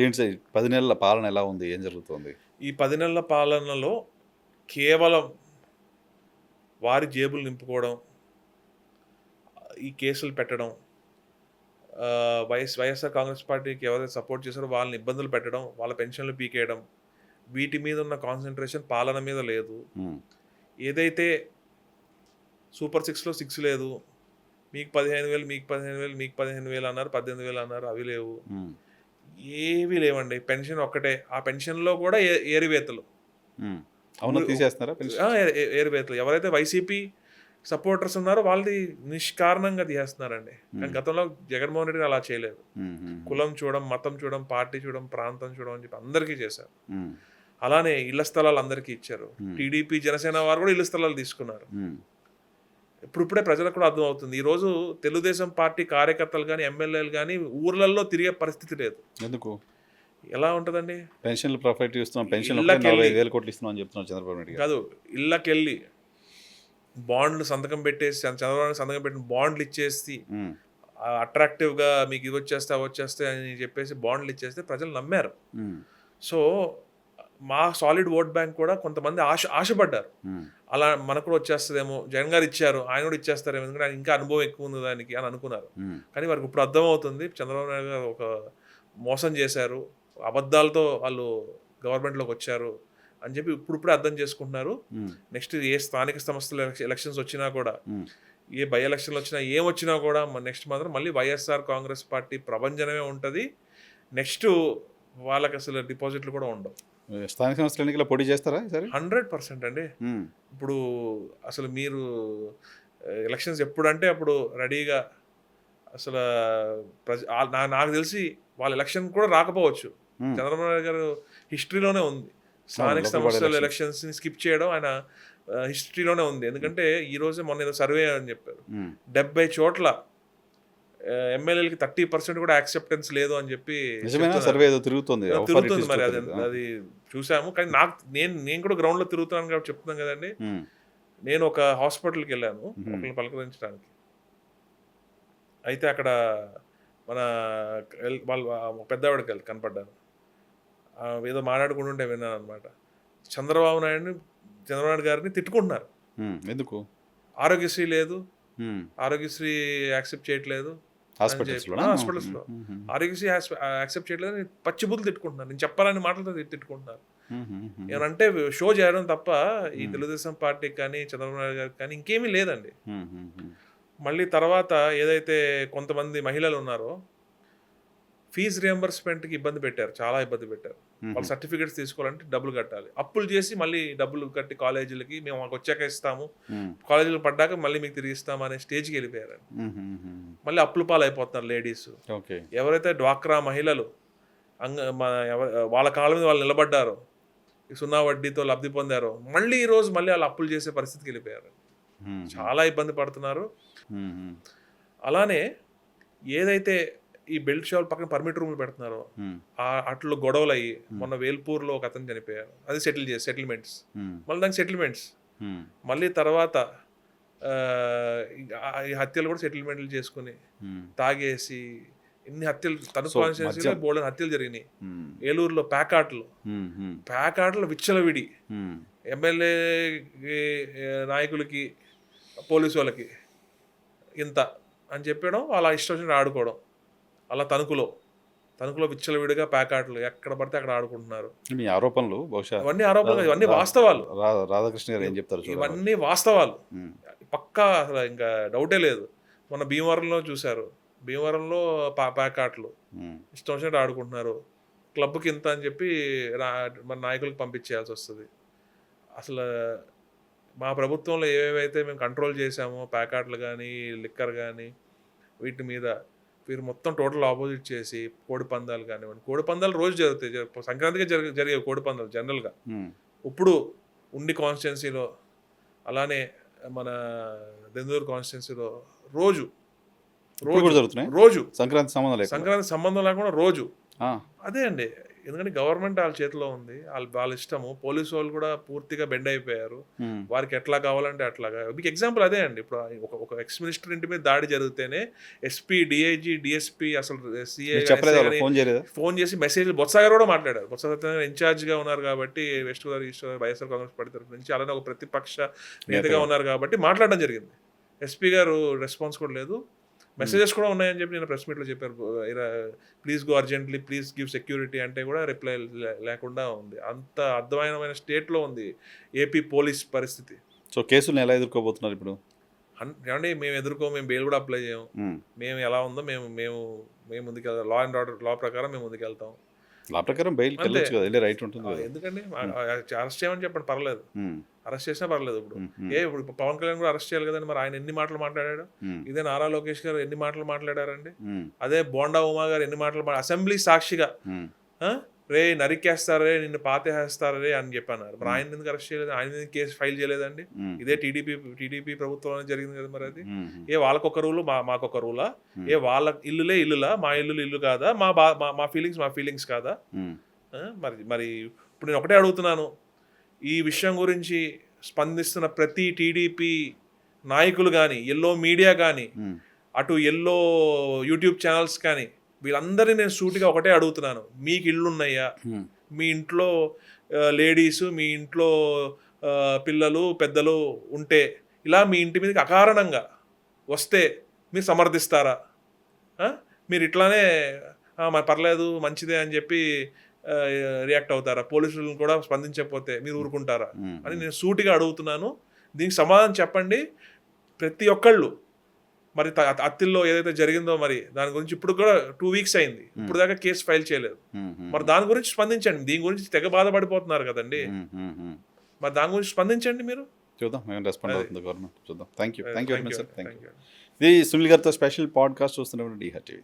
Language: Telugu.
ఏంటి సార్ 10 నెలల పాలన ఎలా ఉంది? ఏం జరుగుతోంది? ఈ 10 నెలల పాలనలో కేవలం వారి జేబులు నింపుకోవడం, ఈ కేసులు పెట్టడం, వైఎస్ఆర్ కాంగ్రెస్ పార్టీకి ఎవరైతే సపోర్ట్ చేశారో వాళ్ళని ఇబ్బందులు పెట్టడం, వాళ్ళ పెన్షన్లు పీకేయడం, వీటి మీద ఉన్న కాన్సంట్రేషన్ పాలన మీద లేదు. హ్మ్. ఏదైతే సూపర్ 6లో 6 లేదు, మీకు 15,000 మీకు 15,000 మీకు 15,000 అన్నారు, 18,000 అన్నారు, అవి లేవు. హ్మ్. ఏవి లేవండి. పెన్షన్ ఒక్కటే. ఆ పెన్షన్‌లో కూడా ఏరివేతలు. హ్మ్. అవునా? తీసేస్తున్నారా పెన్షన్? ఏరివేతలు. ఎవరైతే వైసీపీ సపోర్టర్స్ ఉన్నారో వాళ్ళది నిష్కారణంగా తీసేస్తున్నారండి. కానీ గతంలో జగన్మోహన్ రెడ్డి అలా చేయలేదు. కులం చూడడం, మతం చూడడం, పార్టీ చూడడం, ప్రాంతం చూడడం అని చెప్పి అందరికీ చేశారు. అలానే ఇళ్ల స్థలాలు అందరికీ ఇచ్చారు. టీడీపీ, జనసేన వారు కూడా ఇళ్ల స్థలాలు తీసుకున్నారు. ఇప్పుడిప్పుడే ప్రజలకు కూడా అర్థం అవుతుంది. ఈరోజు తెలుగుదేశం పార్టీ కార్యకర్తలు కానీ, ఎమ్మెల్యేలు కానీ ఊర్లలో తిరిగే పరిస్థితి లేదు. ఎందుకు? ఎలా ఉంటుందండి? పెన్షన్లు ప్రొఫైట్ ఇస్తున్నాం, పెన్షన్ ఇళ్ళకెళ్ళి 45,000 కోట్లు ఇస్తున్నాం అని చెప్తున్నారు చంద్రబాబు నాయుడు గారు. కాదు, ఇళ్ళకెళ్ళి బాండ్లు సంతకం పెట్టేసి, చంద్రబాబు సంతకం పెట్టిన బాండ్లు ఇచ్చేసి, అట్రాక్టివ్గా మీకు ఇది వచ్చేస్తే అవి వచ్చేస్తే అని చెప్పేసి బాండ్లు ఇచ్చేస్తే ప్రజలు నమ్మారు. సో మా సాలిడ్ ఓట్ బ్యాంక్ కూడా కొంతమంది ఆశపడ్డారు, అలా మనకు కూడా వచ్చేస్తుందేమో, జగన్ గారు ఇచ్చారు, ఆయన కూడా ఇచ్చేస్తారేమో, ఎందుకంటే ఆయన ఇంకా అనుభవం ఎక్కువ ఉంది దానికి అని అనుకున్నారు. కానీ వారికి ఇప్పుడు అర్థమవుతుంది చంద్రబాబు నాయుడు గారు ఒక మోసం చేశారు, అబద్ధాలతో వాళ్ళు గవర్నమెంట్లోకి వచ్చారు అని చెప్పి ఇప్పుడిప్పుడే అర్థం చేసుకుంటున్నారు. నెక్స్ట్ ఏ స్థానిక సంస్థల ఎలక్షన్స్ వచ్చినా కూడా, ఏ బై ఎలక్షన్లు వచ్చినా, ఏం వచ్చినా కూడా నెక్స్ట్ మాత్రం మళ్ళీ వైఎస్ఆర్ కాంగ్రెస్ పార్టీ ప్రభంజనమే ఉంటుంది. నెక్స్ట్ వాళ్ళకి అసలు డిపాజిట్లు కూడా ఉండవు. స్థానిక సంస్థల ఎన్నికల్లో పోటీ చేస్తారా సరే? 100% అండి. ఇప్పుడు అసలు మీరు ఎలక్షన్స్ ఎప్పుడంటే అప్పుడు రెడీగా, అసలు నాకు తెలిసి వాళ్ళ ఎలక్షన్ కూడా రాకపోవచ్చు. చంద్రబాబు నాయుడు గారు హిస్టరీలోనే ఉంది స్థానిక సంస్థల ఎలక్షన్స్ని స్కిప్ చేయడం, ఆయన హిస్టరీలోనే ఉంది. ఎందుకంటే ఈ రోజే మొన్న ఏదో సర్వే అని చెప్పారు, 70 చోట్ల ఎమ్మెల్యేలకి 30% కూడా యాక్సెప్టెన్స్ లేదు అని చెప్పి తిరుగుతుంది. మరి అది చూసాము. కానీ నేను కూడా గ్రౌండ్ లో తిరుగుతున్నాను కాబట్టి చెప్తున్నాను కదండి. నేను ఒక హాస్పిటల్కి వెళ్ళాను ఒకరిని పలకరించడానికి. అయితే అక్కడ మన వాళ్ళు పెద్దవాడికి కనపడ్డాను. ఏదో మాట్లాడుకుంటుంటే విన్నాను అనమాట. చంద్రబాబు నాయుడు గారిని తిట్టుకుంటున్నారు. ఎందుకు? ఆరోగ్యశ్రీ లేదు, ఆరోగ్యశ్రీ యాక్సెప్ట్ చేయట్లేదు, హాస్పిటల్స్లో ఆరోగ్యశ్రీ యాక్సెప్ట్ చేయట్లేదు, పచ్చిబుద్ధులు తిట్టుకుంటున్నారు. నేను చెప్పాలని మాటలతో తిట్టుకుంటున్నారు. ఏమంటే షో చేయడం తప్ప ఈ తెలుగుదేశం పార్టీకి కానీ చంద్రబాబు నాయుడు గారికి కానీ ఇంకేమీ లేదండి. మళ్ళీ తర్వాత ఏదైతే కొంతమంది మహిళలు ఉన్నారో ఫీజు రియంబర్స్మెంట్కి ఇబ్బంది పెట్టారు, చాలా ఇబ్బంది పెట్టారు. వాళ్ళు సర్టిఫికేట్స్ తీసుకోవాలంటే డబ్బులు కట్టాలి, అప్పులు చేసి మళ్ళీ డబ్బులు కట్టి కాలేజీలకి మేము మాకు వచ్చాక ఇస్తాము, కాలేజీలు పడ్డాక మళ్ళీ మీకు తిరిగి ఇస్తాము అనే స్టేజ్కి వెళ్ళిపోయారు. మళ్ళీ అప్పుల పాలు అయిపోతున్నారు లేడీస్. ఎవరైతే డ్వాక్రా మహిళలు వాళ్ళ కాళ్ళ మీద వాళ్ళు నిలబడ్డారో, సున్నా వడ్డీతో లబ్ధి పొందారో, మళ్ళీ ఈరోజు మళ్ళీ వాళ్ళు అప్పులు చేసే పరిస్థితికి వెళ్ళిపోయారు. చాలా ఇబ్బంది పడుతున్నారు. అలానే ఏదైతే ఈ బెల్ట్ షాప్ పక్కన పర్మిట్ రూమ్లు పెడుతున్నారో అట్లు గొడవలు అయ్యి మొన్న వేల్పూర్లో ఒక అతను చనిపోయారు. అది సెటిల్మెంట్స్, మళ్ళీ దానికి సెటిల్మెంట్స్, మళ్ళీ తర్వాత ఈ హత్యలు కూడా సెటిల్మెంట్లు చేసుకుని తాగేసి ఇన్ని హత్యలు, తణుకు కాన్స్టిట్యుయెన్సీలో బోల్డెన్ హత్యలు జరిగినాయి. ఏలూరులో ప్యాకాట్లు విచ్చలవిడి, ఎమ్మెల్యే నాయకులకి పోలీసు వాళ్ళకి ఇంత అని చెప్పడం, వాళ్ళ ఇష్టం ఆడుకోవడం. అలా తణుకులో విచ్చలవిడిగా ప్యాకాట్లు ఎక్కడ పడితే అక్కడ ఆడుకుంటున్నారు. ఆరోపణలు బహుశా ఇవన్నీ వాస్తవాలు. రాధాకృష్ణ గారు ఏం చెప్తారు? ఇవన్నీ వాస్తవాలు పక్కా, అసలు ఇంకా డౌటే లేదు. మొన్న భీమవరంలో చూశారు, భీమవరంలో ప్యాకాట్లు ఇష్టం వచ్చినట్టు ఆడుకుంటున్నారు. క్లబ్కి ఇంత అని చెప్పి మన నాయకులకు పంపించేయాల్సి వస్తుంది. అసలు మా ప్రభుత్వంలో ఏవేవైతే మేము కంట్రోల్ చేసామో, ప్యాకాట్లు కానీ లిక్కర్ కానీ, వీటి మీద వీరు మొత్తం టోటల్ ఆపోజిట్ చేసి కోడి పందాలు కానివ్వండి, కోడి పందాలు రోజు జరుగుతాయి, సంక్రాంతిగా జరిగే కోడి పందాలు జనరల్గా. ఇప్పుడు ఉండి కాన్స్టిట్యున్సీలో, అలానే మన దెందూరు కాన్స్టిట్యున్సీలో రోజు సంక్రాంతి సంబంధం లేకుండా రోజు. అదే అండి. ఎందుకంటే గవర్నమెంట్ వాళ్ళ చేతిలో ఉంది, వాళ్ళ ఇష్టము. పోలీసు వాళ్ళు కూడా పూర్తిగా బెండ్ అయిపోయారు. వారికి ఎట్లా కావాలంటే అట్లాగా. మీకు ఎగ్జాంపుల్ అదే అండి. ఇప్పుడు ఒక ఎక్స్ మినిస్టర్ ఇంటి మీద దాడి జరిగితేనే ఎస్పీ, డిఐజీ, డిఎస్పీ, అసలు సిఐ ఫోన్ చేసి మెసేజ్ బొత్స గారు కూడా మాట్లాడారు. బొత్స సత్యనారాయణ ఇన్ఛార్జ్గా ఉన్నారు కాబట్టి west Godavari east YSR Congress party తరఫు నుంచి, అలానే ఒక ప్రతిపక్ష నేతగా ఉన్నారు కాబట్టి మాట్లాడడం జరిగింది. ఎస్పీ గారు రెస్పాన్స్ కూడా లేదు. మెసేజెస్ కూడా ఉన్నాయని చెప్పి నేను ప్రెస్ మీట్లో చెప్పారు. Please go urgently, please give security అంటే కూడా రిప్లై లేకుండా ఉంది. అంత అర్థమైన స్టేట్లో ఉంది ఏపీ పోలీస్ పరిస్థితి. సో కేసులను ఎలా ఎదుర్కోబోతున్నారు ఇప్పుడు? ఏమండి, మేము బెయిల్ కూడా అప్లై చేయము. మేము ఎలా ఉందో మేము ముందుకెళ్తాం. లా అండ్ ఆర్డర్ లా ప్రకారం మేము ముందుకెళ్తాం. లా ప్రకారం బెయిల్ రైట్ ఉంటుంది. ఎందుకండి అరెస్ట్ చేయమని చెప్పండి, పర్లేదు. అరెస్ట్ చేసినా పర్లేదు. ఇప్పుడు పవన్ కళ్యాణ్ కూడా అరెస్ట్ చేయాలి కదండి. మరి ఆయన ఎన్ని మాటలు మాట్లాడాడు? ఇదే నారా లోకేష్ గారు ఎన్ని మాటలు మాట్లాడారండి? అదే బోండా ఉమా గారు ఎన్ని మాటలు అసెంబ్లీ సాక్షిగా రే నరికేస్తారే, నిన్ను పాతేస్తారే అని చెప్పన్నారు. మరి ఆయన ఎందుకు అరెస్ట్ చేయలేదు? ఆయన ఎందుకు కేసు ఫైల్ చేయలేదండి? ఇదే టీడీపీ ప్రభుత్వంలో జరిగింది కదా. మరి అది వాళ్ళకొక రూలు, మాకొక రూలా? వాళ్ళ ఇల్లులా, మా ఇల్లు కాదా? మా ఫీలింగ్స్ కాదా? మరి ఇప్పుడు నేను ఒకటే అడుగుతున్నాను, ఈ విషయం గురించి స్పందిస్తున్న ప్రతి టీడీపీ నాయకులు కానీ, ఎల్లో మీడియా కానీ, అటు ఎల్లో యూట్యూబ్ ఛానల్స్ కానీ, వీళ్ళందరినీ నేను సూటిగా ఒకటే అడుగుతున్నాను. మీకు ఇళ్ళు ఉన్నాయా? మీ ఇంట్లో లేడీసు, మీ ఇంట్లో పిల్లలు, పెద్దలు ఉంటే ఇలా మీ ఇంటి మీదకి అకారణంగా వస్తే మీరు సమర్థిస్తారా? మీరు ఇట్లానే మరి పర్లేదు మంచిదే అని చెప్పి రియాక్ట్ అవుతారా? పోలీసులను కూడా స్పందించకపోతే మీరు ఊరుకుంటారా అని నేను సూటిగా అడుగుతున్నాను. దీనికి సమాధానం చెప్పండి ప్రతి ఒక్కళ్ళు. మరి అత్తిల్లో ఏదైతే జరిగిందో మరి దాని గురించి ఇప్పుడు కూడా 2 weeks అయింది, ఇప్పుడు దాకా కేసు ఫైల్ చేయలేదు. మరి దాని గురించి స్పందించండి. దీని గురించి తెగ బాధపడిపోతున్నారు కదండి. మరి దాని గురించి స్పందించండి మీరు. చూద్దాం రెస్పాండ్ అవుతుంది గవర్నమెంట్. చూద్దాం. Thank you very much sir. Thank you. ఇది సునీల్ గారితో స్పెషల్ పాడ్కాస్ట్ చూస్తున్నప్పుడు DHTV.